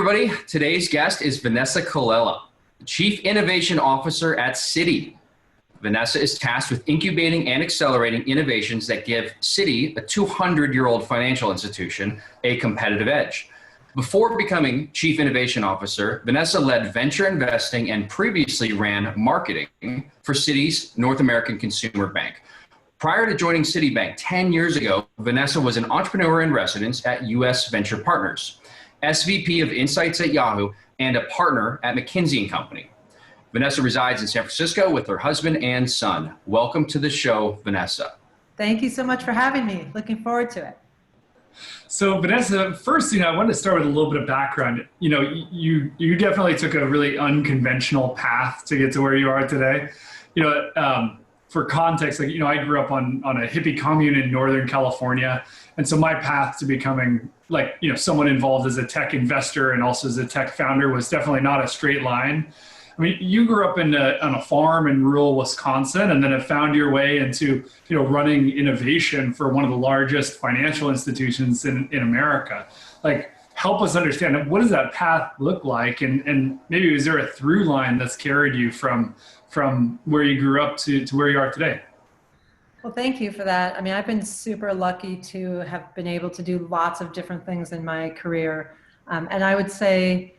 everybody. Today's guest is Vanessa Colella, Chief Innovation Officer at Citi. Vanessa is tasked with incubating and accelerating innovations that give Citi, a 200-year-old financial institution, a competitive edge. Before becoming Chief Innovation Officer, Vanessa led venture investing and previously ran marketing for Citi's North American Consumer Bank. Prior to joining Citibank 10 years ago, Vanessa was an entrepreneur in residence at US Venture Partners, SVP of Insights at Yahoo, and a partner at McKinsey Company. Vanessa resides in San Francisco with her husband and son. Welcome to the show, Vanessa. Thank you so much for having me. Looking forward to it. So Vanessa, first, I wanted to start with a little bit of background. You definitely took a really unconventional path to get to where you are today. For context, I grew up on a hippie commune in Northern California. And so my path to becoming someone involved as a tech investor and also as a tech founder was definitely not a straight line. I mean, you grew up on a farm in rural Wisconsin and then have found your way into, running innovation for one of the largest financial institutions in America. Help us understand, what does that path look like? And maybe is there a through line that's carried you from where you grew up to where you are today? Well, thank you for that. I mean, I've been super lucky to have been able to do lots of different things in my career. And I would say,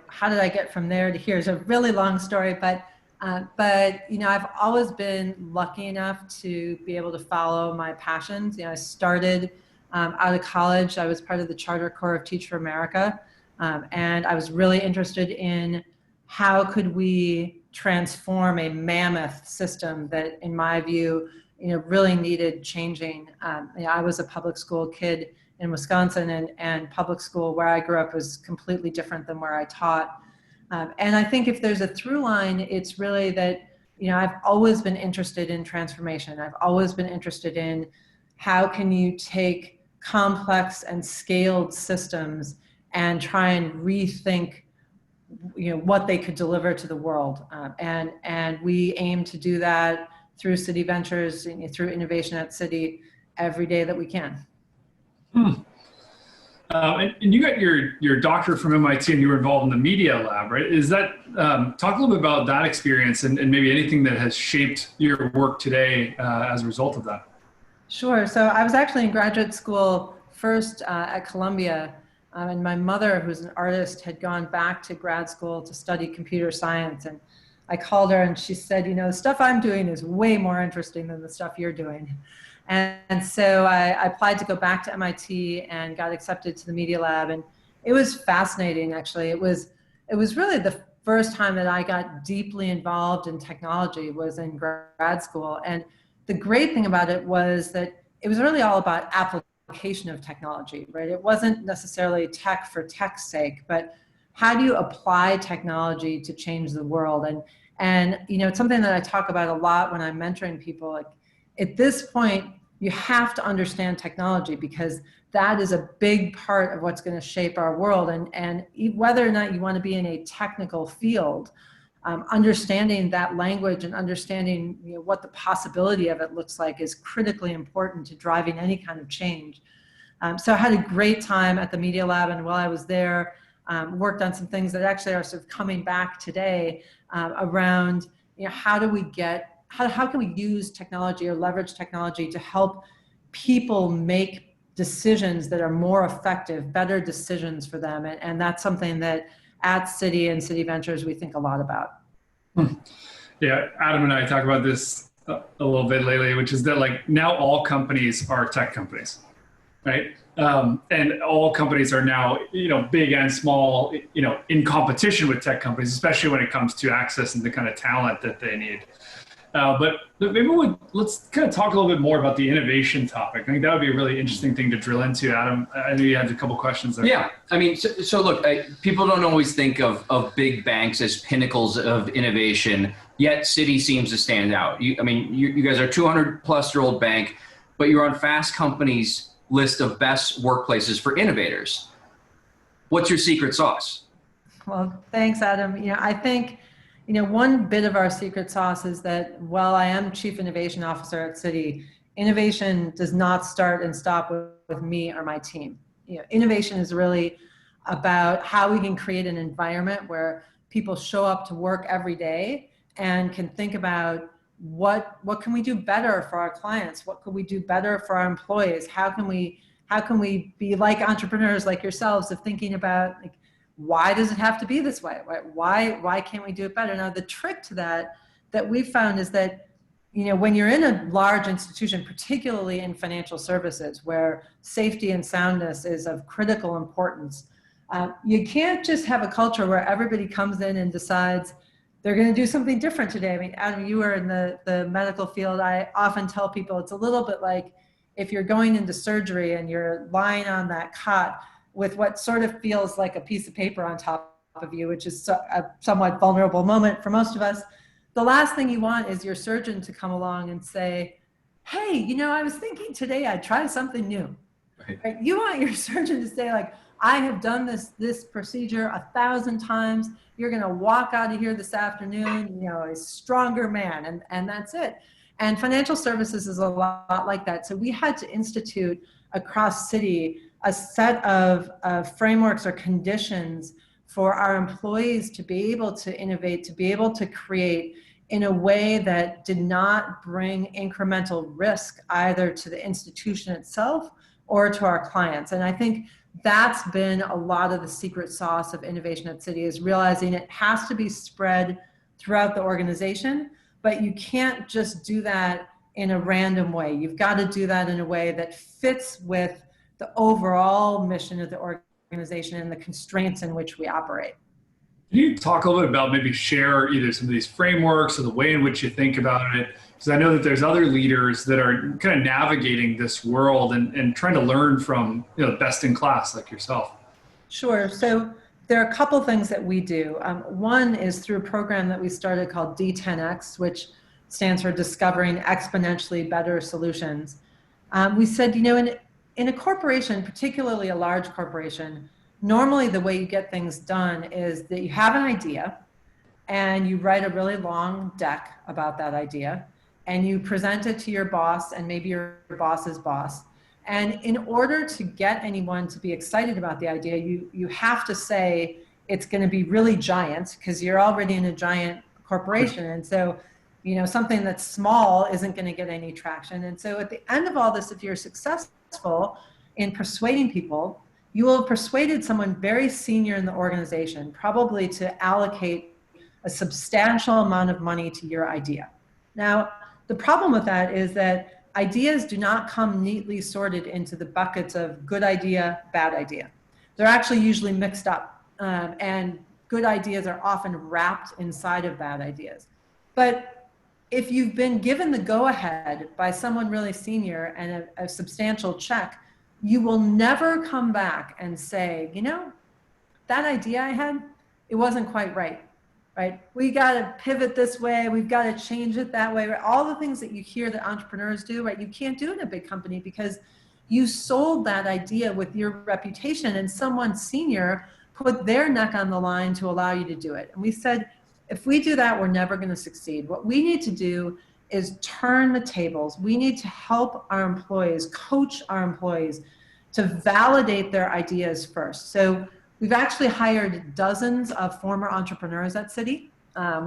how did I get from there to here? It's a really long story, but I've always been lucky enough to be able to follow my passions. I started out of college. I was part of the Charter Corps of Teach for America. And I was really interested in how could we transform a mammoth system that, in my view, really needed changing. I was a public school kid in Wisconsin, and public school where I grew up was completely different than where I taught. And I think if there's a through line, it's really that, I've always been interested in transformation. I've always been interested in how can you take complex and scaled systems and try and rethink what they could deliver to the world. And we aim to do that through Citi Ventures, through innovation at Citi every day that we can. And you got your doctorate from MIT and you were involved in the media lab, right? Is that, talk a little bit about that experience and maybe anything that has shaped your work today as a result of that. Sure. So I was actually in graduate school first at Columbia, and my mother, who's an artist, had gone back to grad school to study computer science. And I called her and she said, the stuff I'm doing is way more interesting than the stuff you're doing. And so I applied to go back to MIT and got accepted to the Media Lab. And it was fascinating, actually. It was really the first time that I got deeply involved in technology was in grad school. And the great thing about it was that it was really all about application of technology, right? It wasn't necessarily tech for tech's sake, but how do you apply technology to change the world? And it's something that I talk about a lot when I'm mentoring people. At this point, you have to understand technology because that is a big part of what's going to shape our world. And whether or not you want to be in a technical field, understanding that language and understanding what the possibility of it looks like is critically important to driving any kind of change. So I had a great time at the Media Lab, and while I was there, worked on some things that actually are sort of coming back today around how can we use technology or leverage technology to help people make decisions that are more effective, better decisions for them. And that's something that at Citi and Citi Ventures we think a lot about. Yeah, Adam and I talk about this a little bit lately, which is that now all companies are tech companies, right? And all companies are now, big and small, in competition with tech companies, especially when it comes to access and the kind of talent that they need. But maybe let's kind of talk a little bit more about the innovation topic. I think that would be a really interesting thing to drill into, Adam. I know you had a couple questions there. Yeah, I mean, so look, people don't always think of big banks as pinnacles of innovation, yet Citi seems to stand out. You guys are a 200-plus-year-old bank, but you're on Fast Company's list of best workplaces for innovators. What's your secret sauce? Well, thanks, Adam. I think one bit of our secret sauce is that while I am Chief Innovation Officer at Citi, innovation does not start and stop with me or my team. Innovation is really about how we can create an environment where people show up to work every day and can think about what can we do better for our clients? What could we do better for our employees? How can we be like entrepreneurs like yourselves of thinking about, like, why does it have to be this way? Why can't we do it better? Now, the trick to that we've found is that, when you're in a large institution, particularly in financial services, where safety and soundness is of critical importance, you can't just have a culture where everybody comes in and decides they're going to do something different today. I mean, Adam, you were in the medical field. I often tell people it's a little bit like if you're going into surgery and you're lying on that cot with what sort of feels like a piece of paper on top of you, which is a somewhat vulnerable moment for most of us. The last thing you want is your surgeon to come along and say, hey, I was thinking today I'd try something new. Right? You want your surgeon to say, like, I have done this procedure 1,000 times. You're going to walk out of here this afternoon, a stronger man, and that's it. And financial services is a lot like that. So we had to institute across Citi a set of frameworks or conditions for our employees to be able to innovate, to be able to create in a way that did not bring incremental risk either to the institution itself or to our clients. And I think that's been a lot of the secret sauce of innovation at Citi, is realizing it has to be spread throughout the organization, but you can't just do that in a random way. You've got to do that in a way that fits with the overall mission of the organization and the constraints in which we operate. Can you talk a little bit about, maybe share either some of these frameworks or the way in which you think about it? Because I know that there's other leaders that are kind of navigating this world and trying to learn from best in class like yourself. Sure. So there are a couple things that we do. One is through a program that we started called D10X, which stands for Discovering Exponentially Better Solutions. We said, in a corporation, particularly a large corporation, normally the way you get things done is that you have an idea and you write a really long deck about that idea and you present it to your boss and maybe your boss's boss. And in order to get anyone to be excited about the idea, you have to say it's going to be really giant, because you're already in a giant corporation. And so, something that's small isn't going to get any traction. And so at the end of all this, if you're successful in persuading people, you will have persuaded someone very senior in the organization, probably to allocate a substantial amount of money to your idea. Now, the problem with that is that ideas do not come neatly sorted into the buckets of good idea, bad idea. They're actually usually mixed up, and good ideas are often wrapped inside of bad ideas. But if you've been given the go-ahead by someone really senior and a substantial check, you will never come back and say, that idea I had, it wasn't quite right. We got to pivot this way. We've got to change it that way. Right? All the things that you hear that entrepreneurs do, right? You can't do in a big company because you sold that idea with your reputation, and someone senior put their neck on the line to allow you to do it. And we said, if we do that, we're never going to succeed. What we need to do is turn the tables. We need to help our employees, coach our employees to validate their ideas first. So we've actually hired dozens of former entrepreneurs at Citi.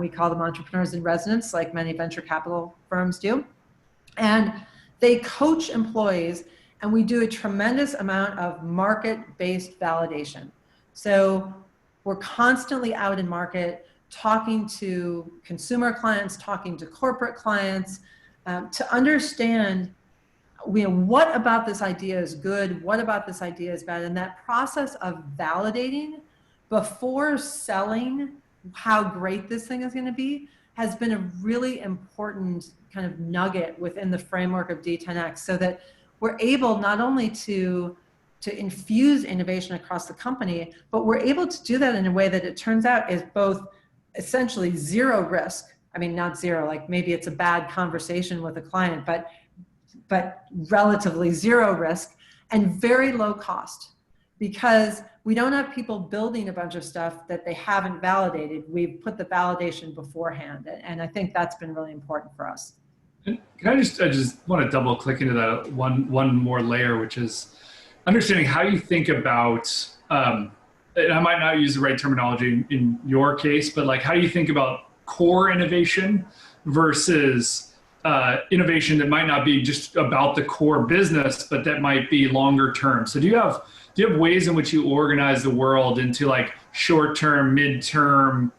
We call them entrepreneurs in residence, like many venture capital firms do. And they coach employees, and we do a tremendous amount of market-based validation. So we're constantly out in market, talking to consumer clients, talking to corporate clients, to understand what about this idea is good, what about this idea is bad. And that process of validating before selling how great this thing is going to be has been a really important kind of nugget within the framework of D10X, so that we're able not only to infuse innovation across the company, but we're able to do that in a way that it turns out is both essentially zero risk. I mean, not zero, like maybe it's a bad conversation with a client, but relatively zero risk and very low cost, because we don't have people building a bunch of stuff that they haven't validated. We've put the validation beforehand. And I think that's been really important for us. Can I just want to double click into that one more layer, which is understanding how you think about and I might not use the right terminology in your case, but like, how do you think about core innovation versus innovation that might not be just about the core business, but that might be longer term? So do you have ways in which you organize the world into like short-term, mid-term,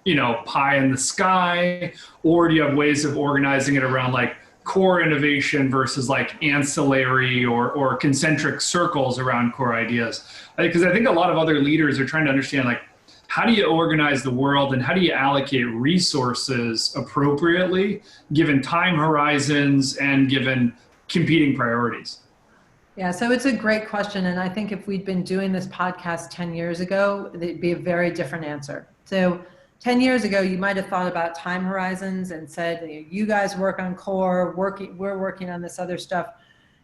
pie in the sky, or do you have ways of organizing it around like core innovation versus like ancillary or concentric circles around core ideas? Because I think a lot of other leaders are trying to understand, like, how do you organize the world and how do you allocate resources appropriately given time horizons and given competing priorities? Yeah, so it's a great question. And I think if we'd been doing this podcast 10 years ago, it'd be a very different answer. So 10 years ago, you might have thought about time horizons and said, you guys work on core, we're working on this other stuff.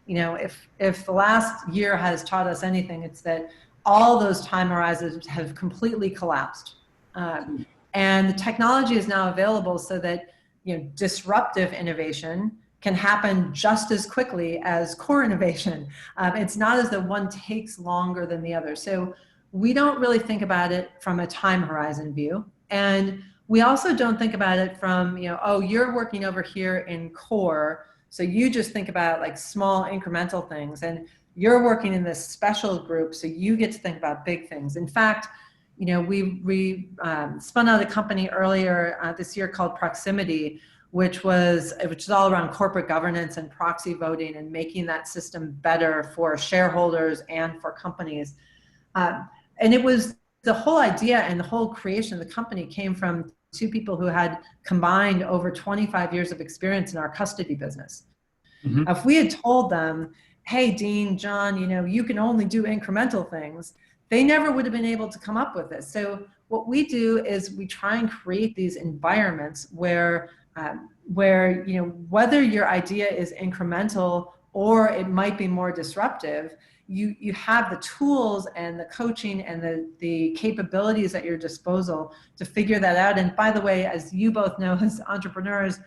If the last year has taught us anything, it's that all those time horizons have completely collapsed. And the technology is now available so that disruptive innovation can happen just as quickly as core innovation. It's not as though one takes longer than the other. So we don't really think about it from a time horizon view. And we also don't think about it from, oh, you're working over here in core, so you just think about like small incremental things. And you're working in this special group, so you get to think about big things. In fact, we spun out a company earlier this year called Proximity, which is all around corporate governance and proxy voting and making that system better for shareholders and for companies. And it was the whole idea, and the whole creation of the company came from two people who had combined over 25 years of experience in our custody business. Mm-hmm. If we had told them, hey, Dean, John, you can only do incremental things, they never would have been able to come up with this. So what we do is we try and create these environments where whether your idea is incremental or it might be more disruptive, you have the tools and the coaching and the capabilities at your disposal to figure that out. And by the way, as you both know, as entrepreneurs,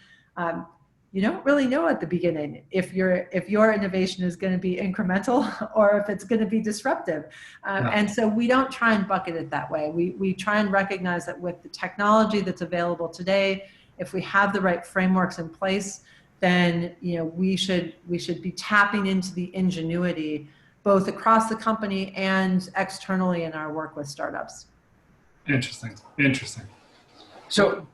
you don't really know at the beginning if your innovation is going to be incremental or if it's going to be disruptive. And so we don't try and bucket it that way. We try and recognize that with the technology that's available today, if we have the right frameworks in place, then we should be tapping into the ingenuity both across the company and externally in our work with startups. Interesting. So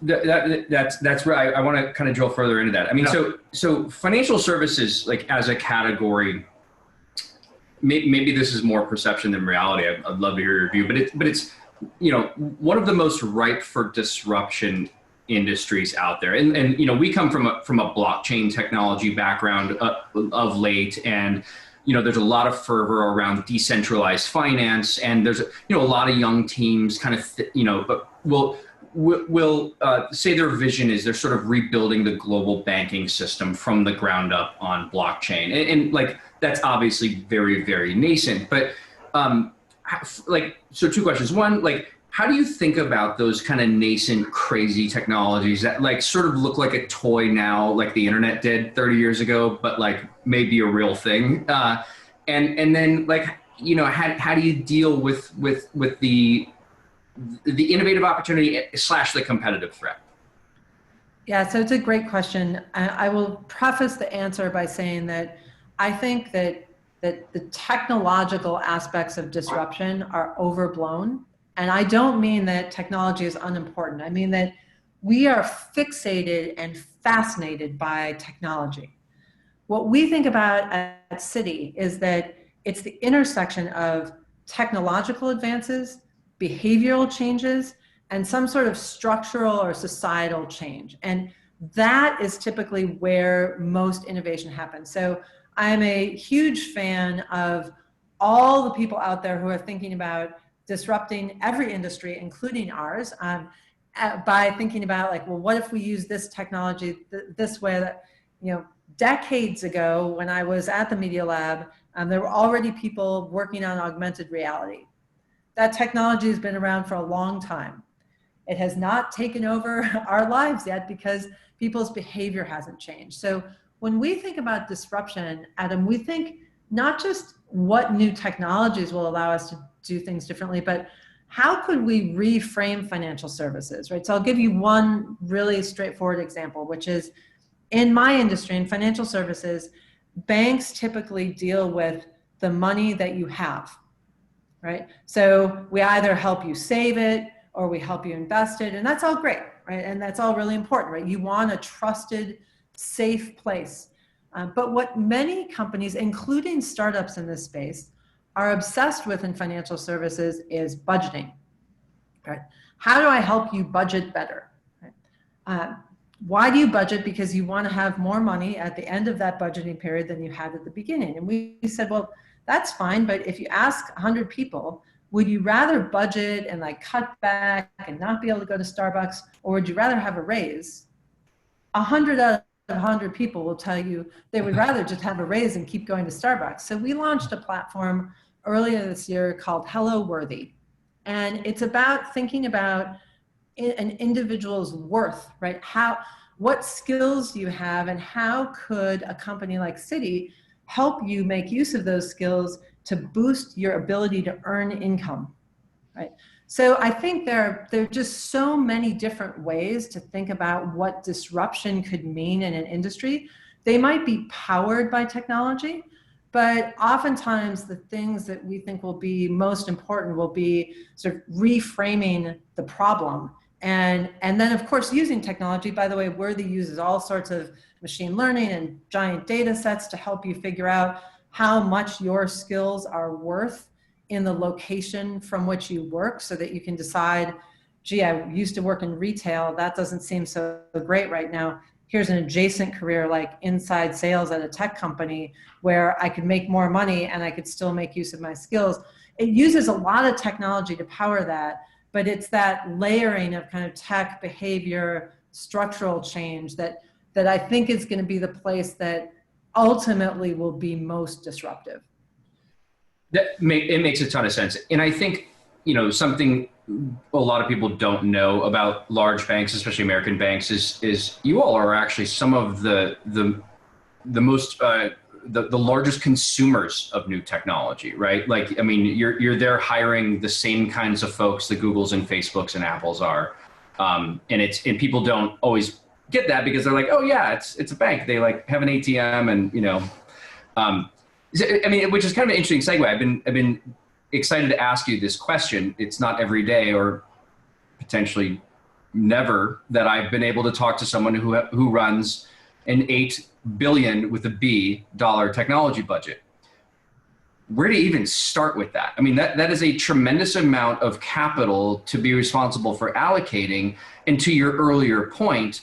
that's where I want to kind of drill further into that. I mean, so financial services, like as a category, maybe this is more perception than reality. I'd love to hear your view, but it's one of the most ripe for disruption industries out there. And we come from a blockchain technology background of late, and there's a lot of fervor around decentralized finance, and there's a lot of young teams kind of but will say their vision is they're sort of rebuilding the global banking system from the ground up on blockchain, and like that's obviously very, very nascent. But so two questions. One, like, how do you think about those kind of nascent, crazy technologies that like sort of look like a toy now, like the internet did 30 years ago, but like maybe a real thing? And then like, how do you deal with the innovative opportunity / the competitive threat? Yeah, so it's a great question. I will preface the answer by saying that I think that the technological aspects of disruption are overblown. And I don't mean that technology is unimportant. I mean that we are fixated and fascinated by technology. What we think about at Citi is that it's the intersection of technological advances, behavioral changes, and some sort of structural or societal change. And that is typically where most innovation happens. So I'm a huge fan of all the people out there who are thinking about disrupting every industry, including ours, by thinking about like, well, what if we use this technology this way? That, decades ago when I was at the Media Lab, there were already people working on augmented reality. That technology has been around for a long time. It has not taken over our lives yet because people's behavior hasn't changed. So when we think about disruption, Adam, we think not just what new technologies will allow us do things differently, but how could we reframe financial services, right? So I'll give you one really straightforward example, which is in my industry, in financial services, banks typically deal with the money that you have, right? So we either help you save it or we help you invest it, and that's all great, right? And that's all really important, right? You want a trusted, safe place. But what many companies, including startups in this space, are obsessed with in financial services is budgeting, right? How do I help you budget better? Right? Why do you budget? Because you want to have more money at the end of that budgeting period than you had at the beginning. And we said, well, that's fine, but if you ask 100 people, would you rather budget and like cut back and not be able to go to Starbucks, or would you rather have a raise? 100 out of 100 people will tell you they would rather just have a raise and keep going to Starbucks. So we launched a platform earlier this year called Hello Worthy. And it's about thinking about an individual's worth, right? What skills do you have, and how could a company like Citi help you make use of those skills to boost your ability to earn income, right? So I think there are just so many different ways to think about what disruption could mean in an industry. They might be powered by technology, but oftentimes the things that we think will be most important will be sort of reframing the problem. And then, of course, using technology. By the way, Worthy uses all sorts of machine learning and giant data sets to help you figure out how much your skills are worth in the location from which you work, so that you can decide, gee, I used to work in retail. That doesn't seem so great right now. Here's an adjacent career like inside sales at a tech company where I could make more money and I could still make use of my skills. It uses a lot of technology to power that, but it's that layering of kind of tech, behavior, structural change that I think is going to be the place that ultimately will be most disruptive. It makes a ton of sense. And I think, something a lot of people don't know about large banks, especially American banks, is you all are actually some of the most the largest consumers of new technology, right? Like, I mean, you're there hiring the same kinds of folks that Googles and Facebooks and Apples are, and people don't always get that because they're like, oh yeah, it's a bank. They like have an ATM and I mean, which is kind of an interesting segue. I've been excited to ask you this question. It's not every day, or potentially never, that I've been able to talk to someone who runs an $8 billion with a B dollar technology budget. Where do you even start with that? I mean, that is a tremendous amount of capital to be responsible for allocating. And to your earlier point,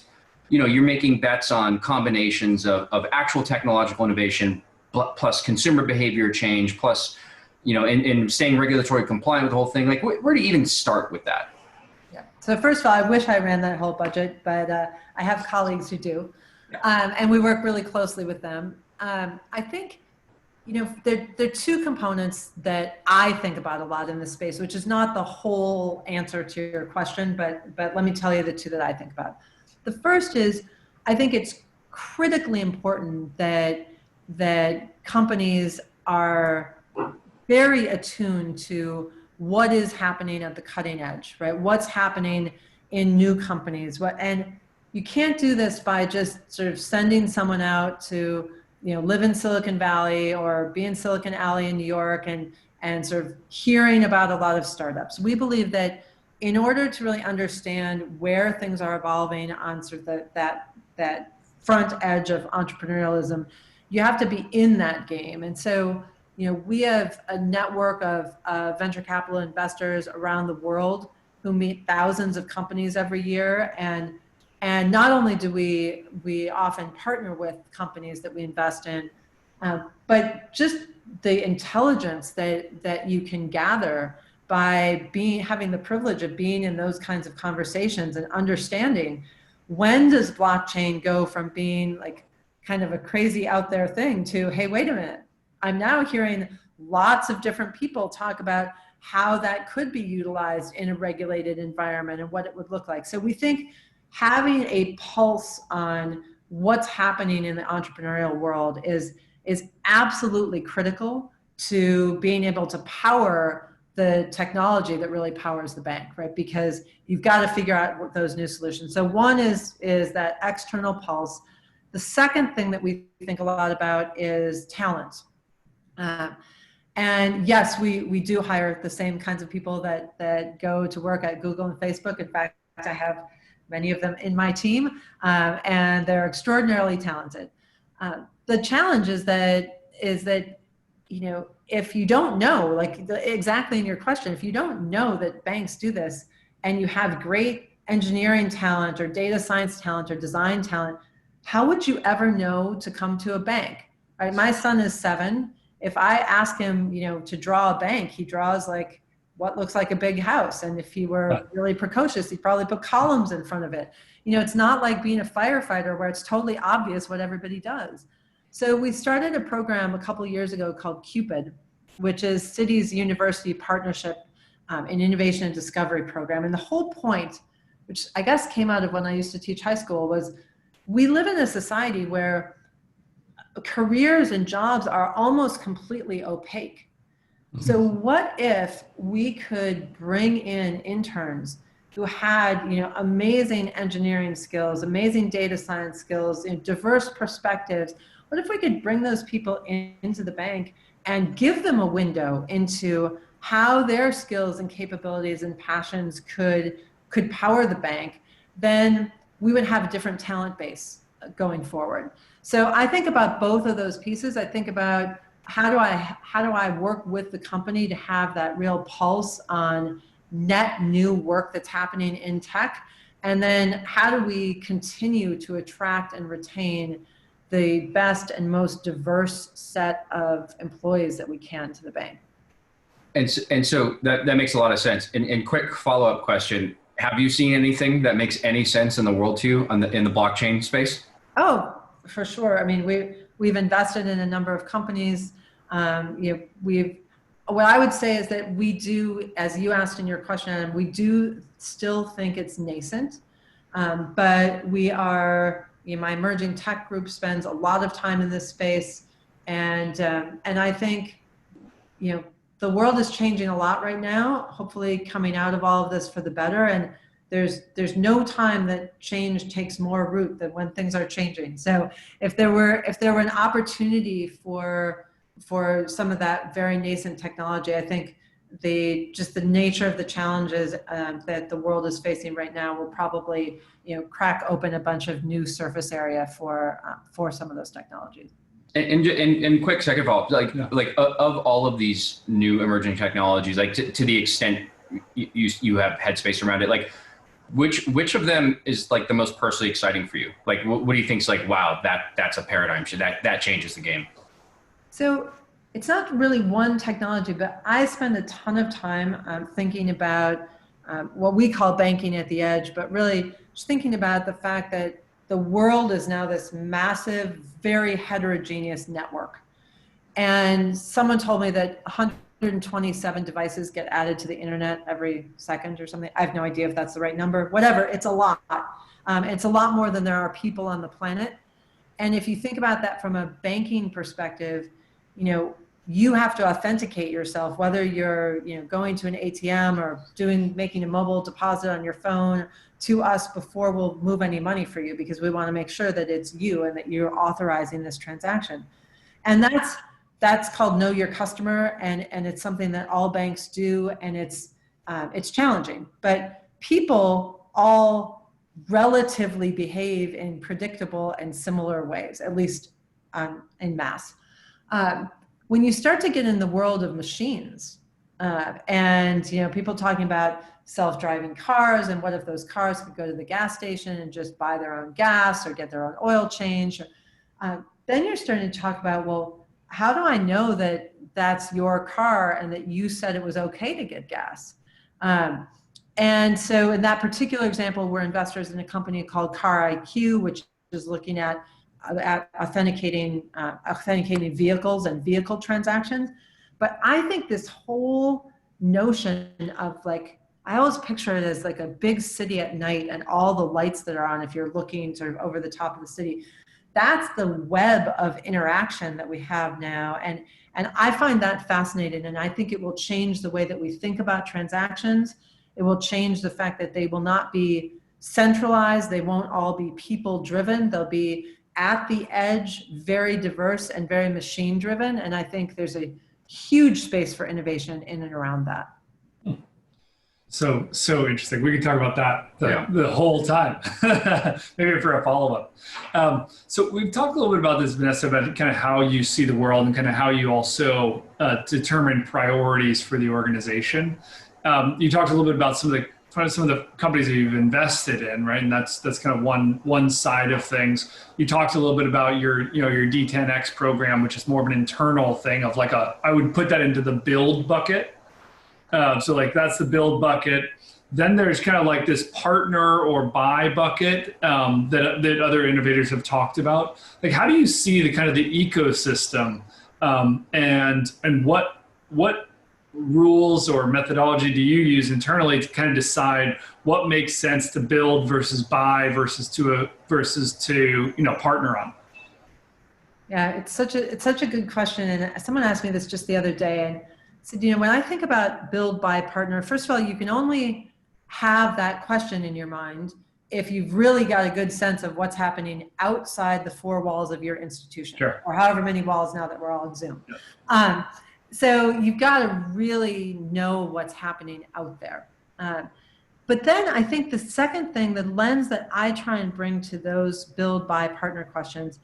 you're making bets on combinations of actual technological innovation plus consumer behavior change, plus, and staying regulatory compliant with the whole thing. Like, where do you even start with that? Yeah. So first of all, I wish I ran that whole budget, but I have colleagues who do, and we work really closely with them. I think, there are two components that I think about a lot in this space, which is not the whole answer to your question, but let me tell you the two that I think about. The first is, I think it's critically important that companies are very attuned to what is happening at the cutting edge, right? What's happening in new companies. And you can't do this by just sort of sending someone out to, live in Silicon Valley or be in Silicon Alley in New York and sort of hearing about a lot of startups. We believe that in order to really understand where things are evolving on sort of that front edge of entrepreneurialism, you have to be in that game. And so, we have a network of venture capital investors around the world who meet thousands of companies every year. And not only do we often partner with companies that we invest in, but just the intelligence that you can gather by having the privilege of being in those kinds of conversations and understanding, when does blockchain go from being like kind of a crazy out there thing to, hey, wait a minute, I'm now hearing lots of different people talk about how that could be utilized in a regulated environment and what it would look like. So we think having a pulse on what's happening in the entrepreneurial world is absolutely critical to being able to power the technology that really powers the bank, right? Because you've got to figure out what those new solutions. So one is that external pulse. The second thing that we think a lot about is talent. And yes, we do hire the same kinds of people that go to work at Google and Facebook. In fact, I have many of them in my team, and they're extraordinarily talented. The challenge is that if you don't know, like exactly in your question, if you don't know that banks do this, and you have great engineering talent or data science talent or design talent, how would you ever know to come to a bank? Right? My son is 7. If I ask him, to draw a bank, he draws like what looks like a big house. And if he were really precocious, he'd probably put columns in front of it. It's not like being a firefighter where it's totally obvious what everybody does. So we started a program a couple of years ago called Cupid, which is Citi's university partnership in innovation and discovery program. And the whole point, which I guess came out of when I used to teach high school, was we live in a society where careers and jobs are almost completely opaque. So what if we could bring in interns who had, amazing engineering skills, amazing data science skills, diverse perspectives? What if we could bring those people into the bank and give them a window into how their skills and capabilities and passions could power the bank? Then we would have a different talent base going forward. So I think about both of those pieces. I think about how do I work with the company to have that real pulse on net new work that's happening in tech, and then how do we continue to attract and retain the best and most diverse set of employees that we can to the bank. And so that makes a lot of sense. And quick follow-up question: have you seen anything that makes any sense in the world to you in the blockchain space? Oh, for sure. I mean, we've invested in a number of companies. What I would say is that we do, as you asked in your question, Adam, we do still think it's nascent, but we are. My emerging tech group spends a lot of time in this space, and I think, the world is changing a lot right now. Hopefully, coming out of all of this for the better. And there's no time that change takes more root than when things are changing. So if there were an opportunity for some of that very nascent technology, I think the nature of the challenges that the world is facing right now will probably crack open a bunch of new surface area for some of those technologies. And quick second follow-up, like of all of these new emerging technologies, like to the extent you have headspace around it, like which of them is like the most personally exciting for you? Like what do you think's like, wow, that's a paradigm shift, that changes the game? So it's not really one technology, but I spend a ton of time thinking about what we call banking at the edge, but really just thinking about the fact that the world is now this massive, very heterogeneous network. And someone told me that 127 devices get added to the internet every second or something. I have no idea if that's the right number. Whatever, it's a lot. It's a lot more than there are people on the planet. And if you think about that from a banking perspective, you have to authenticate yourself, whether you're going to an ATM or making a mobile deposit on your phone to us before we'll move any money for you, because we want to make sure that it's you and that you're authorizing this transaction. And that's called know your customer, and it's something that all banks do, and it's challenging. But people all relatively behave in predictable and similar ways, at least en masse. When you start to get in the world of machines, and people talking about self-driving cars, and what if those cars could go to the gas station and just buy their own gas or get their own oil change, then you're starting to talk about, well, how do I know that that's your car and that you said it was okay to get gas? And so in that particular example, we're investors in a company called Car IQ, which is looking at authenticating vehicles and vehicle transactions. But I think this whole notion of I always picture it as like a big city at night and all the lights that are on if you're looking sort of over the top of the city. that's the web of interaction that we have now. And I find that fascinating. And I think it will change the way that we think about transactions. It will change the fact that they will not be centralized. They won't all be people driven. They'll be at the edge, very diverse and very machine driven. And I think there's a huge space for innovation in and around that. So interesting. We can talk about that the whole time, maybe for a follow-up. So we've talked a little bit about this, Vanessa, about kind of how you see the world and kind of how you also determine priorities for the organization. You talked a little bit about some of the companies that you've invested in, right? And that's kind of one side of things. You talked a little bit about your D10X program, which is more of an internal thing of like I would put that into the build bucket. So like that's the build bucket. Then there's kind of like this partner or buy bucket that other innovators have talked about. Like, how do you see the kind of the ecosystem and what rules or methodology do you use internally to kind of decide what makes sense to build versus buy versus to partner on? Yeah, it's such a good question. And someone asked me this just the other day, and said, when I think about build, buy, partner, first of all, you can only have that question in your mind if you've really got a good sense of what's happening outside the four walls of your institution, sure, or however many walls now that we're all on Zoom. Yeah. So you've got to really know what's happening out there. But then I think the second thing, the lens that I try and bring to those build, buy, partner questions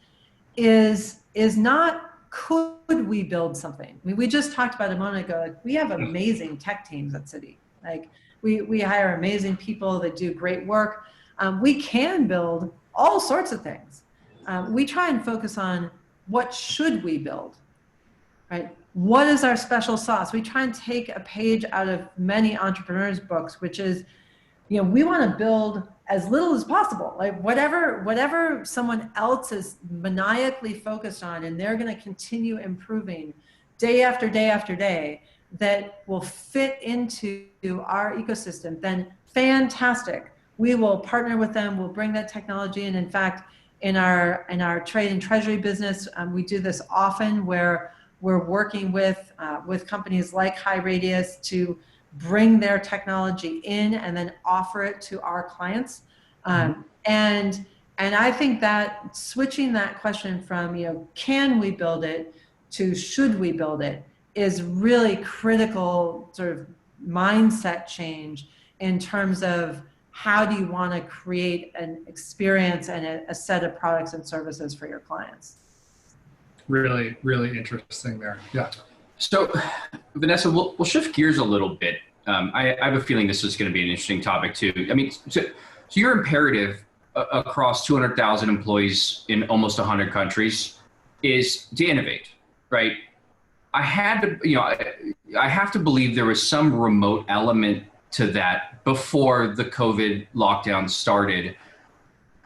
is not, could we build something? I mean, we just talked about a moment ago, like we have amazing tech teams at Citi. Like we hire amazing people that do great work. We can build all sorts of things. We try and focus on what should we build, right? What is our special sauce? We try and take a page out of many entrepreneurs' books, which is, we want to build as little as possible, like whatever someone else is maniacally focused on, and they're going to continue improving day after day after day, that will fit into our ecosystem, then fantastic. We will partner with them. We'll bring that technology. And in fact, in our trade and treasury business, we do this often where we're working with companies like HighRadius to bring their technology in and then offer it to our clients. And I think that switching that question from, can we build it to should we build it is really critical sort of mindset change in terms of how do you want to create an experience and a set of products and services for your clients. Really, really interesting there. Yeah. So, Vanessa, we'll shift gears a little bit. I have a feeling this is going to be an interesting topic too. I mean, so your imperative across 200,000 employees in almost 100 countries is to innovate, right? I have to believe there was some remote element to that before the COVID lockdown started.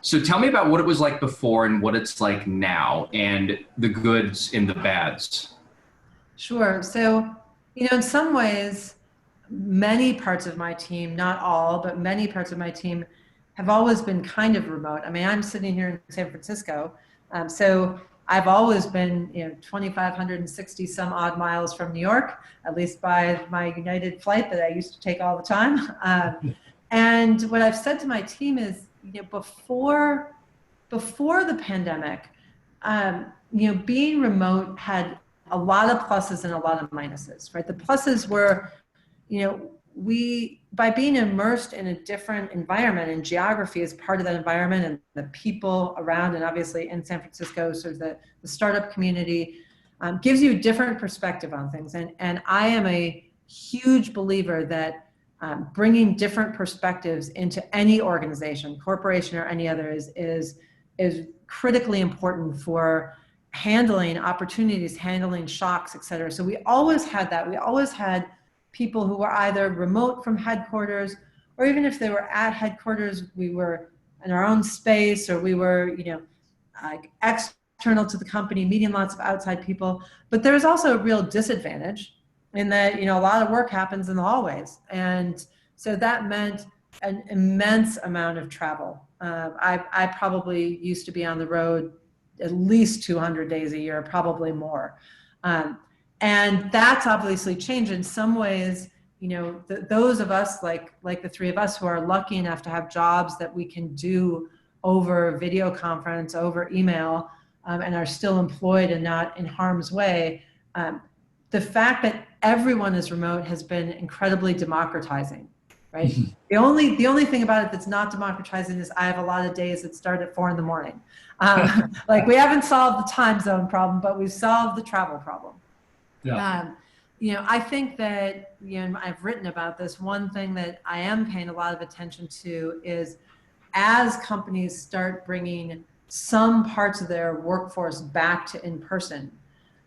So tell me about what it was like before and what it's like now, and the goods and the bads. Sure. So, in some ways, many parts of my team, not all, but many parts of my team have always been kind of remote. I mean, I'm sitting here in San Francisco. So I've always been, 2,560 some odd miles from New York, at least by my United flight that I used to take all the time. And what I've said to my team is, before the pandemic, being remote had a lot of pluses and a lot of minuses, right? The pluses were, by being immersed in a different environment, and geography is part of that environment, and the people around, and obviously in San Francisco, sort of the startup community, gives you a different perspective on things. And I am a huge believer that bringing different perspectives into any organization, corporation or any other, is critically important for handling opportunities, handling shocks, et cetera. So we always had that. We always had people who were either remote from headquarters, or even if they were at headquarters, we were in our own space, or we were, external to the company, meeting lots of outside people. But there was also a real disadvantage in that, a lot of work happens in the hallways. And so that meant an immense amount of travel. I probably used to be on the road at least 200 days a year, probably more. And that's obviously changed in some ways. Those of us like the three of us who are lucky enough to have jobs that we can do over video conference, over email, and are still employed and not in harm's way. The fact that everyone is remote has been incredibly democratizing, right? The only thing about it that's not democratizing is I have a lot of days that start at 4 a.m. Like we haven't solved the time zone problem, but we've solved the travel problem. Yeah. I think that, I've written about this. One thing that I am paying a lot of attention to is as companies start bringing some parts of their workforce back to in-person,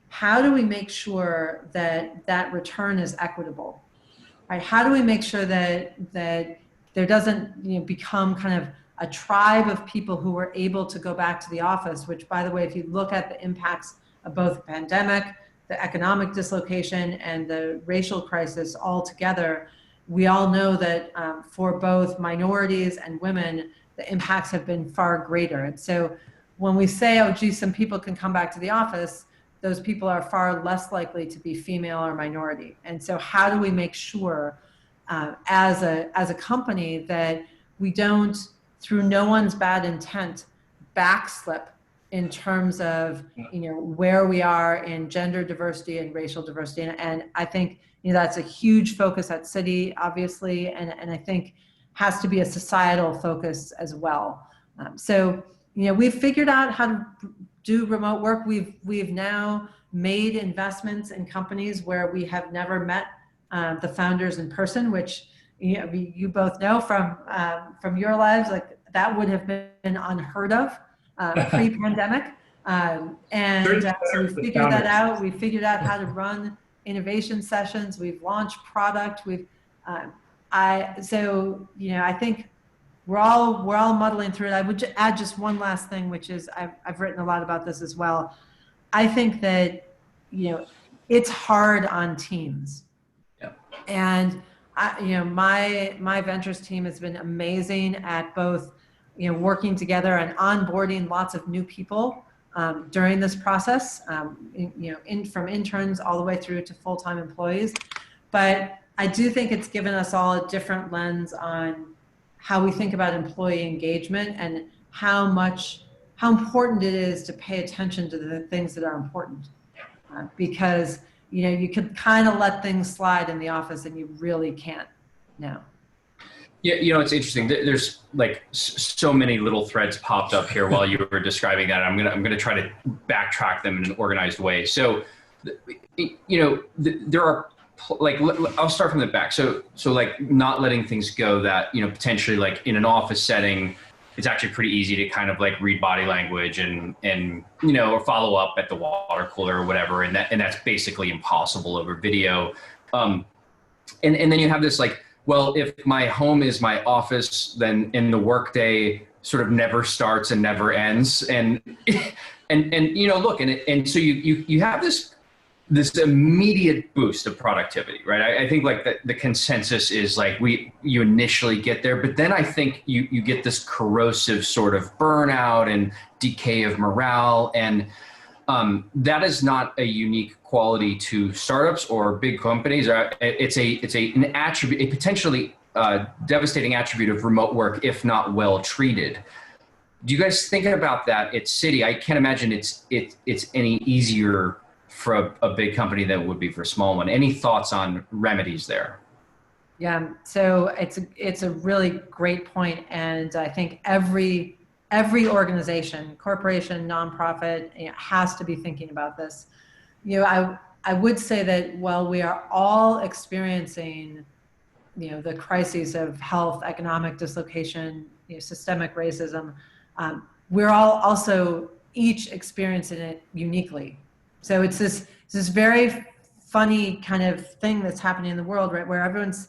how do we make sure that that return is equitable? Right? How do we make sure that there doesn't become kind of a tribe of people who are able to go back to the office, which, by the way, if you look at the impacts of both the pandemic, the economic dislocation, and the racial crisis all together, we all know that for both minorities and women, the impacts have been far greater. And so when we say, oh, gee, some people can come back to the office, those people are far less likely to be female or minority. And so how do we make sure as a company that we don't, through no one's bad intent, backslip in terms of where we are in gender diversity and racial diversity? And I think that's a huge focus at Citi, obviously, and I think has to be a societal focus as well. So we've figured out how to do remote work. We've now made investments in companies where we have never met the founders in person, which you both know from your lives, like that would have been unheard of pre-pandemic. So we figured that out. We figured out how to run innovation sessions. We've launched product. I think we're all muddling through it. I would add just one last thing, which is I've written a lot about this as well. I think that it's hard on teams. Yeah. And my ventures team has been amazing at both working together and onboarding lots of new people during this process, from interns all the way through to full-time employees. But I do think it's given us all a different lens on how we think about employee engagement and how important it is to pay attention to the things that are important. Because you can kind of let things slide in the office and you really can't now. Yeah, it's interesting. There's like so many little threads popped up here while you were describing that. I'm gonna try to backtrack them in an organized way. So, there are like, I'll start from the back. So like not letting things go that potentially like in an office setting, it's actually pretty easy to kind of like read body language and or follow up at the water cooler or whatever, and that's basically impossible over video. And then you have this like, well, if my home is my office, then in the workday sort of never starts and never ends. And look, and so you have this immediate boost of productivity, right? I think like the consensus is like you initially get there, but then I think you get this corrosive sort of burnout and decay of morale, and that is not a unique quality to startups or big companies. It's an attribute, a potentially devastating attribute of remote work if not well treated. Do you guys think about that at Citi? I can't imagine it's any easier for a big company than it would be for a small one. Any thoughts on remedies there? Yeah, so it's a really great point, and I think every organization, corporation, nonprofit, has to be thinking about this. I would say that while we are all experiencing, the crises of health, economic dislocation, systemic racism, we're all also each experiencing it uniquely. So it's this very funny kind of thing that's happening in the world, right, where everyone's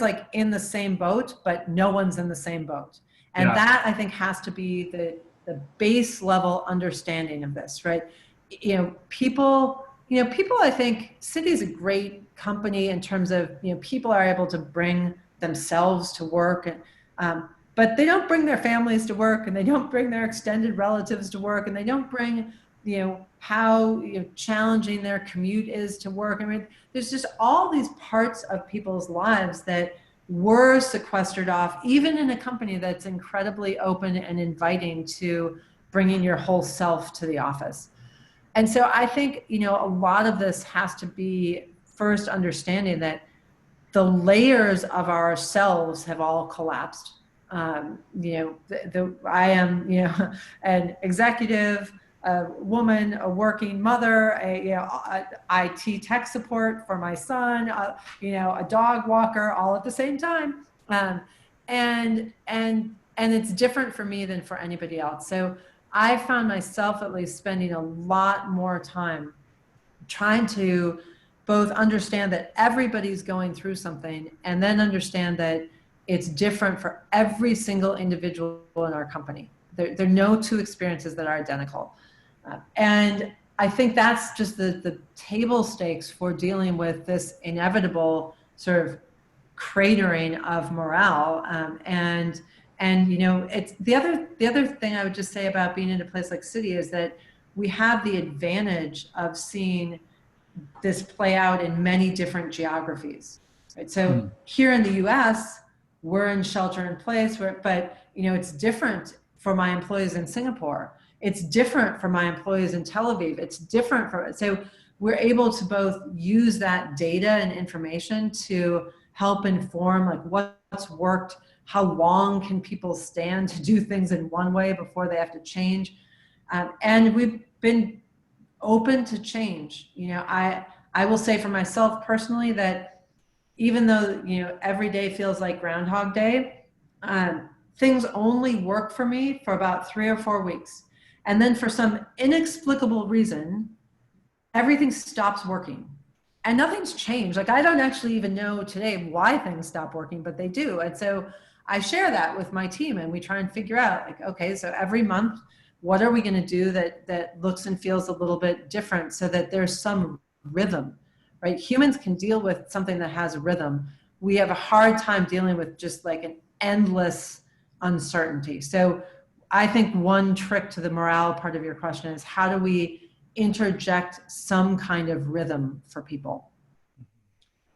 like in the same boat, but no one's in the same boat. And that, I think, has to be the base level understanding of this, right? People, I think Citi is a great company in terms of, people are able to bring themselves to work. but they don't bring their families to work, and they don't bring their extended relatives to work, and they don't bring, how challenging their commute is to work. I mean, there's just all these parts of people's lives that were sequestered off, even in a company that's incredibly open and inviting to bringing your whole self to the office. And so I think, a lot of this has to be first understanding that the layers of ourselves have all collapsed. I am, an executive, a woman, a working mother, a IT tech support for my son, a dog walker, all at the same time. And it's different for me than for anybody else. So I found myself at least spending a lot more time trying to both understand that everybody's going through something, and then understand that it's different for every single individual in our company. There are no two experiences that are identical. And I think that's just the table stakes for dealing with this inevitable sort of cratering of morale. And it's the other thing I would just say about being in a place like Citi is that we have the advantage of seeing this play out in many different geographies, right? So here in the U.S., we're in shelter in place, but it's different for my employees in Singapore. It's different for my employees in Tel Aviv. It's different so we're able to both use that data and information to help inform like what's worked, how long can people stand to do things in one way before they have to change, and we've been open to change. I will say for myself personally that even though every day feels like Groundhog Day, things only work for me for about 3 or 4 weeks. And then for some inexplicable reason, everything stops working. And nothing's changed. Like, I don't actually even know today why things stop working, but they do. And so I share that with my team, and we try and figure out, like, okay, so every month, what are we going to do that looks and feels a little bit different so that there's some rhythm, right? Humans can deal with something that has a rhythm. We have a hard time dealing with just like an endless uncertainty. So I think one trick to the morale part of your question is, how do we interject some kind of rhythm for people?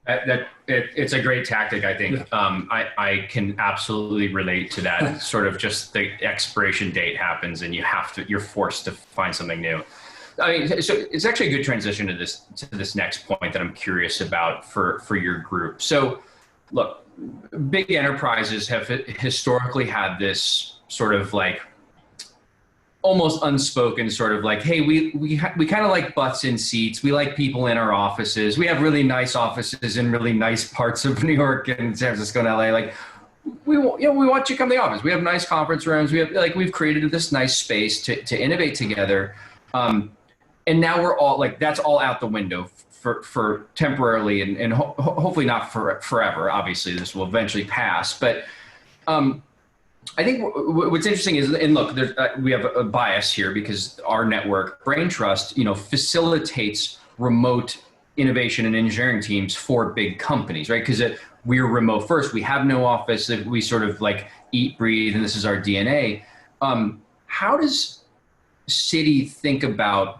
It's a great tactic, I think. Yeah. I can absolutely relate to that. Sort of just the expiration date happens and you're forced to find something new. I mean, so it's actually a good transition to this next point that I'm curious about for your group. So look, big enterprises have historically had this sort of like almost unspoken sort of like, hey, we kind of like butts in seats. We like people in our offices. We have really nice offices in really nice parts of New York and San Francisco and LA. Like, we want you to come to the office. We have nice conference rooms. We've created this nice space to innovate together. And now we're all like, that's all out the window for temporarily and hopefully not for forever. Obviously, this will eventually pass. But I think what's interesting is, and look, we have a bias here because our network, Brain Trust, facilitates remote innovation and engineering teams for big companies, right? Because we're remote first. We have no office. We sort of like eat, breathe, and this is our DNA. How does Citi think about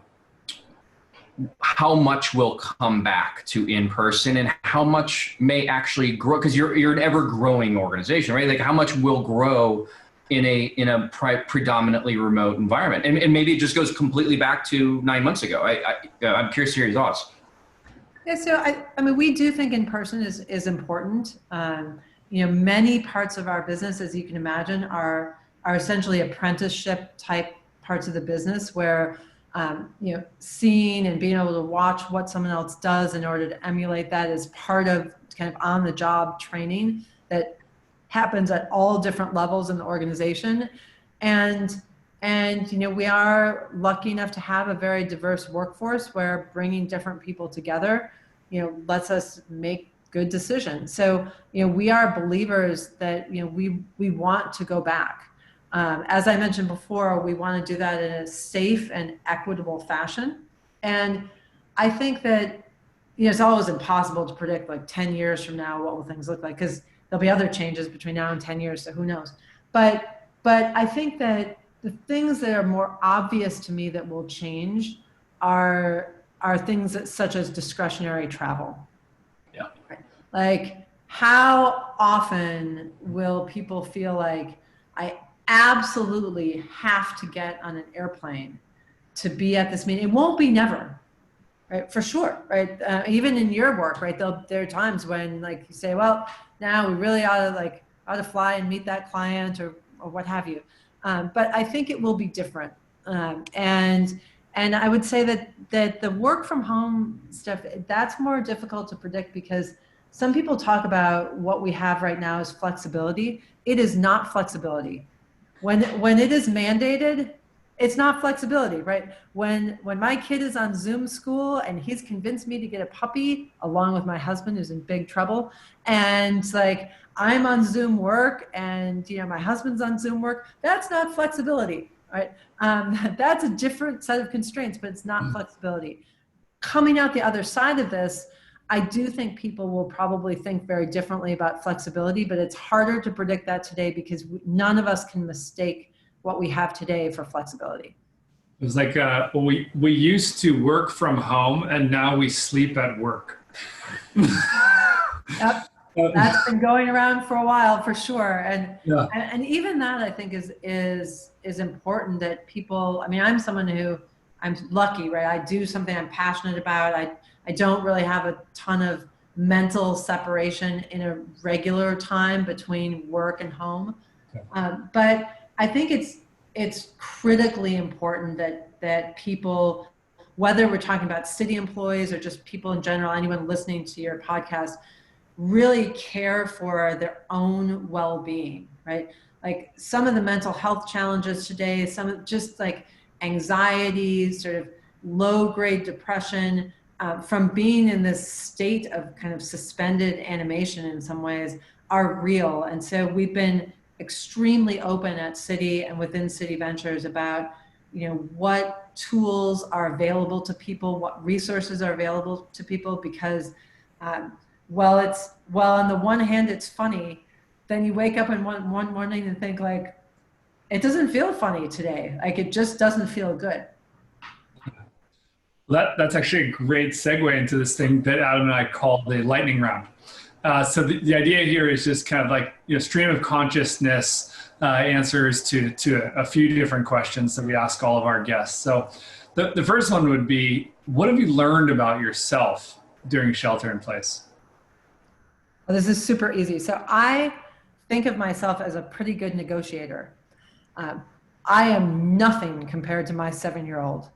how much will come back to in-person and how much may actually grow? Because you're an ever-growing organization, right? Like, how much will grow in a predominantly remote environment? And maybe it just goes completely back to 9 months ago. I'm curious to hear your thoughts. Yeah, so I mean, we do think in-person is important. Many parts of our business, as you can imagine, are essentially apprenticeship type parts of the business where seeing and being able to watch what someone else does in order to emulate that is part of kind of on-the-job training that happens at all different levels in the organization. And we are lucky enough to have a very diverse workforce where bringing different people together, lets us make good decisions. So, we are believers that, we want to go back. As I mentioned before, we want to do that in a safe and equitable fashion. And I think that, it's always impossible to predict like 10 years from now, what will things look like? Because there'll be other changes between now and 10 years, so who knows? But I think that the things that are more obvious to me that will change are things such as discretionary travel. Yeah. Like, how often will people feel like I absolutely have to get on an airplane to be at this meeting? It won't be never, right? For sure, right? Even in your work, right? There are times when, like, you say, well, now we really ought to fly and meet that client or what have you. But I think it will be different. And I would say that the work from home stuff, that's more difficult to predict, because some people talk about what we have right now as flexibility. It is not flexibility. When it is mandated, it's not flexibility, right? When my kid is on Zoom school and he's convinced me to get a puppy along with my husband who's in big trouble, and like I'm on Zoom work and my husband's on Zoom work, that's not flexibility, right? That's a different set of constraints, but it's not flexibility. Coming out the other side of this, I do think people will probably think very differently about flexibility, but it's harder to predict that today because none of us can mistake what we have today for flexibility. It was like we used to work from home, and now we sleep at work. Yep. That's been going around for a while, for sure. And Yeah. and even that, I think, is important, that people, I mean, I'm someone who, I'm lucky, right? I do something I'm passionate about. I don't really have a ton of mental separation in a regular time between work and home. Okay. But I think it's critically important that people, whether we're talking about city employees or just people in general, anyone listening to your podcast, really care for their own well-being, right? Like some of the mental health challenges today, some of just like anxiety, sort of low-grade depression, from being in this state of kind of suspended animation in some ways, are real. And so we've been extremely open at Citi and within Citi Ventures about what tools are available to people, what resources are available to people, because while on the one hand it's funny, then you wake up in one morning and think like, it doesn't feel funny today. Like it just doesn't feel good. That's actually a great segue into this thing that Adam and I call the lightning round. So the idea here is just kind of like stream of consciousness answers to a few different questions that we ask all of our guests. So the first one would be, what have you learned about yourself during shelter in place? Well, this is super easy. So I think of myself as a pretty good negotiator. I am nothing compared to my 7-year-old.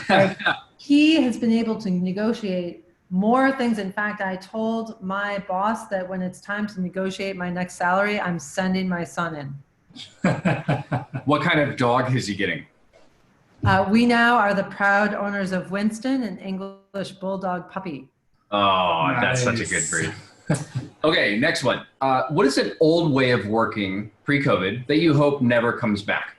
Like, he has been able to negotiate more things. In fact, I told my boss that when it's time to negotiate my next salary, I'm sending my son in. What kind of dog is he getting? We now are the proud owners of Winston, an English bulldog puppy. Oh, Nice. That's such a good breed. Okay, next one. What is an old way of working pre-COVID that you hope never comes back?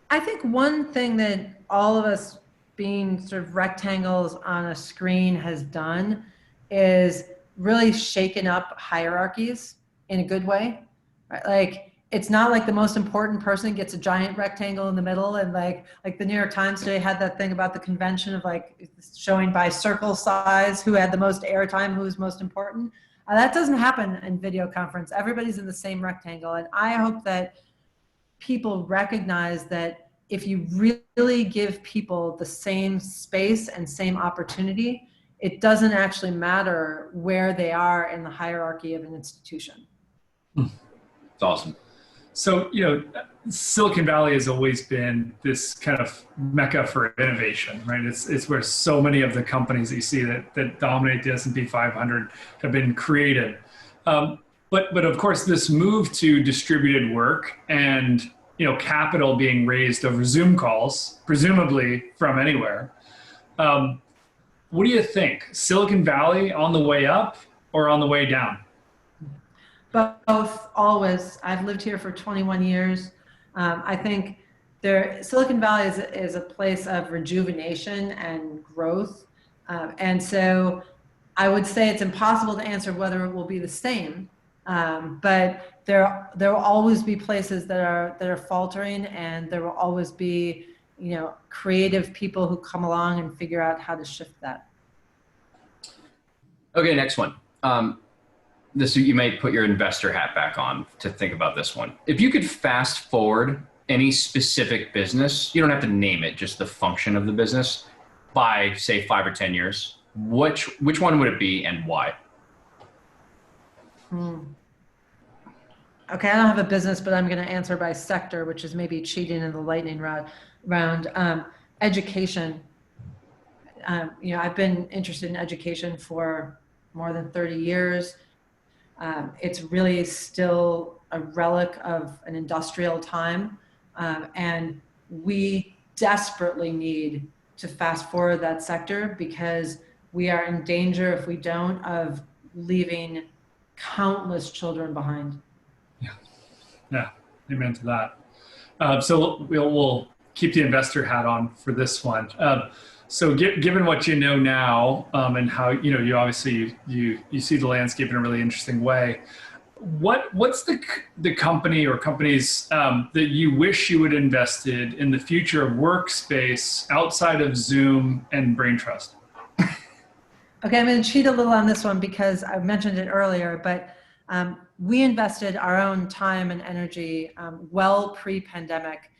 I think one thing that all of us being sort of rectangles on a screen has done is really shaken up hierarchies in a good way. Right? Like, it's not like the most important person gets a giant rectangle in the middle, and like the New York Times today had that thing about the convention of like showing by circle size who had the most airtime, who's most important. That doesn't happen in video conference. Everybody's in the same rectangle, and I hope that people recognize that if you really give people the same space and same opportunity, it doesn't actually matter where they are in the hierarchy of an institution. It's awesome. So, Silicon Valley has always been this kind of mecca for innovation, right? It's where so many of the companies that you see that dominate the S&P 500 have been created. But of course, this move to distributed work and capital being raised over Zoom calls, presumably from anywhere. What do you think? Silicon Valley on the way up or on the way down? Both, always. I've lived here for 21 years. I think Silicon Valley is a place of rejuvenation and growth. And so I would say it's impossible to answer whether it will be the same. But there will always be places that are faltering, and there will always be, creative people who come along and figure out how to shift that. Okay, next one. This, you may put your investor hat back on to think about this one. If you could fast forward any specific business, you don't have to name it, just the function of the business, by say 5 or 10 years, which one would it be and why? Okay, I don't have a business, but I'm going to answer by sector, which is maybe cheating in the lightning round. Education. I've been interested in education for more than 30 years. It's really still a relic of an industrial time, and we desperately need to fast forward that sector because we are in danger, if we don't, of leaving countless children behind. Yeah, amen to that. So we'll keep the investor hat on for this one. So given what you know now, and how you obviously you see the landscape in a really interesting way, what's the company or companies that you wish you had invested in the future of workspace outside of Zoom and Brain Trust? Okay, I'm going to cheat a little on this one because I mentioned it earlier, but we invested our own time and energy well pre-pandemic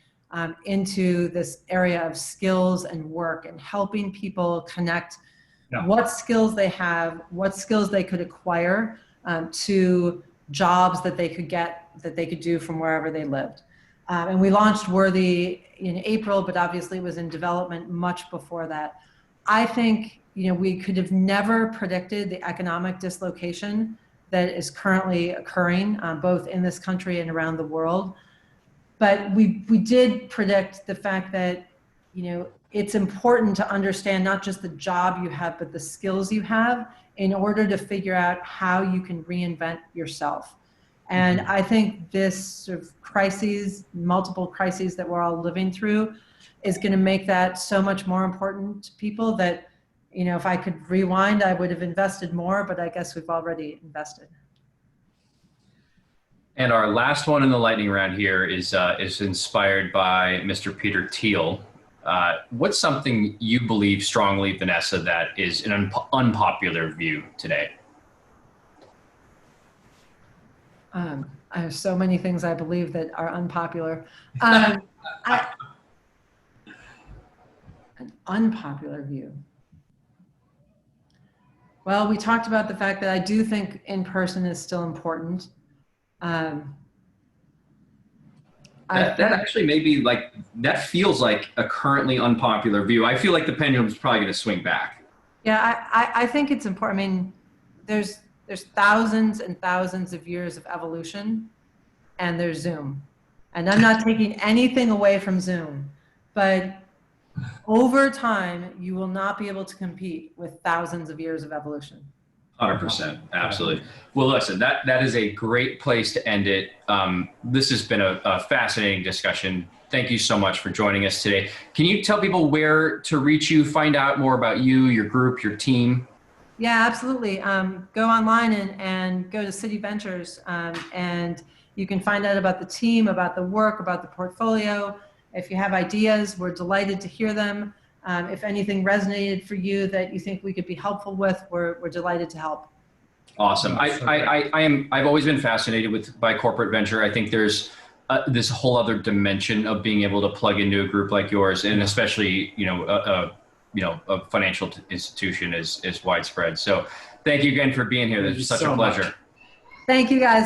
into this area of skills and work and helping people connect what skills they have, what skills they could acquire to jobs that they could get, that they could do from wherever they lived. And we launched Worthy in April, but obviously it was in development much before that. I think we could have never predicted the economic dislocation that is currently occurring both in this country and around the world. But we did predict the fact that, it's important to understand not just the job you have, but the skills you have in order to figure out how you can reinvent yourself. And I think this sort of multiple crises that we're all living through is going to make that so much more important to people that, if I could rewind, I would have invested more, but I guess we've already invested. And our last one in the lightning round here is inspired by Mr. Peter Thiel. What's something you believe strongly, Vanessa, that is an unpopular view today? I have so many things I believe that are unpopular. An unpopular view. Well, we talked about the fact that I do think in person is still important. That actually may be that feels like a currently unpopular view. I feel like the pendulum is probably going to swing back. Yeah, I think it's important. I mean, there's thousands and thousands of years of evolution, and there's Zoom. And I'm not taking anything away from Zoom, but over time, you will not be able to compete with thousands of years of evolution. 100%. Absolutely. Well, listen, that is a great place to end it. This has been a fascinating discussion. Thank you so much for joining us today. Can you tell people where to reach you, find out more about you, your group, your team? Yeah, absolutely. Go online and go to Citi Ventures, and you can find out about the team, about the work, about the portfolio. If you have ideas, we're delighted to hear them. If anything resonated for you that you think we could be helpful with, we're delighted to help. Awesome. I've always been fascinated by corporate venture. I think there's this whole other dimension of being able to plug into a group like yours, and especially a financial institution is widespread. So thank you again for being here. This was such a pleasure. Thank you, guys.